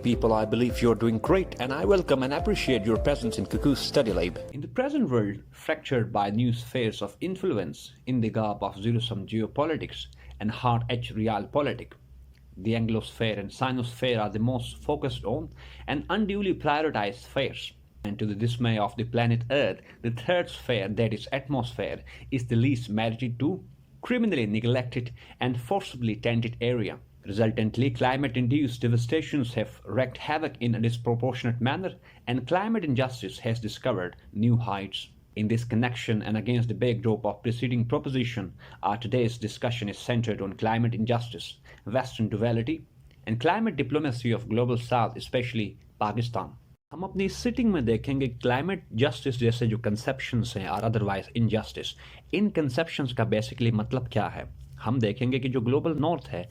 people, I believe you're doing great, and I welcome and appreciate your presence in Cuckoo's Study Lab. In the present world, fractured by new spheres of influence in the garb of zero-sum geopolitics and hard-edged realpolitik, the Anglosphere and Sinosphere are the most focused on and unduly prioritized spheres. And to the dismay of the planet Earth, the third sphere, that is atmosphere, is the least married to, criminally neglected and forcibly tainted area. Resultantly, climate-induced devastations have wreaked havoc in a disproportionate manner, and climate injustice has discovered new heights. In this connection, and against the backdrop of preceding proposition, our today's discussion is centered on climate injustice, Western duality, and climate diplomacy of global South, especially Pakistan. हम अपनी sitting में देखेंगे climate justice जैसे जो conceptions हैं और otherwise injustice, इन conceptions का basically मतलब क्या है. हम देखेंगे कि जो ग्लोबल नॉर्थ है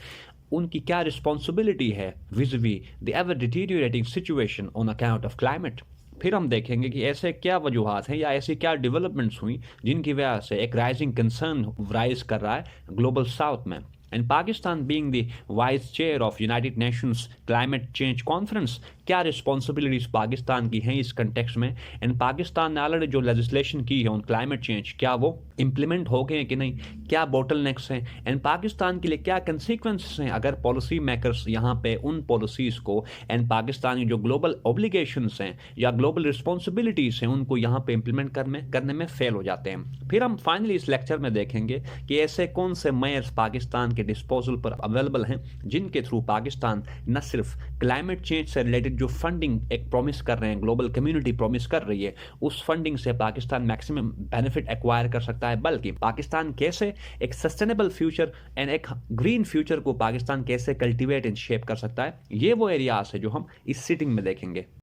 उनकी क्या रिस्पॉन्सिबिलिटी है विज़-वी the ever deteriorating situation on account of climate. फिर हम देखेंगे कि ऐसे क्या वजूहात हैं या ऐसी क्या डेवलपमेंट्स हुई जिनकी वजह से एक राइजिंग कंसर्न राइज कर रहा है ग्लोबल साउथ में. And Pakistan being the vice chair of United Nations Climate Change Conference, क्या रिस्पॉन्सिबिलिटीज पाकिस्तान की हैं इस कंटेक्स्ट में. एंड पाकिस्तान ने ऑलरेडी जो लेजिस्लेशन की है ऑन क्लाइमेट चेंज, क्या वो इम्प्लीमेंट हो गए हैं कि नहीं, क्या बोटल नेक्स हैं, एंड पाकिस्तान के लिए क्या कंसिक्वेंसेस हैं अगर पॉलिसी मेकर्स यहाँ पे उन पॉलिसीज़ को एंड पाकिस्तान की जो ग्लोबल ऑब्लिगेशंस हैं या ग्लोबल रिस्पॉन्सिबिलिटीज़ हैं उनको यहाँ पे इम्प्लीमेंट करने में फेल हो जाते हैं. फिर हम फाइनली इस लेक्चर में देखेंगे कि ऐसे कौन से मेयर्स पाकिस्तान के डिस्पोजल पर अवेलेबल हैं जिनके थ्रू पाकिस्तान न सिर्फ क्लाइमेट चेंज से रिलेटेड जो फंडिंग एक प्रॉमिस कर रहे हैं, ग्लोबल कम्युनिटी प्रॉमिस कर रही है, उस फंडिंग से पाकिस्तान मैक्सिमम बेनिफिट एक्वायर कर सकता है, बल्कि पाकिस्तान कैसे एक सस्टेनेबल फ्यूचर एंड एक ग्रीन फ्यूचर को पाकिस्तान कैसे कल्टीवेट एंड शेप कर सकता है. ये वो एरियाज है जो हम इस सिटिंग में देखेंगे.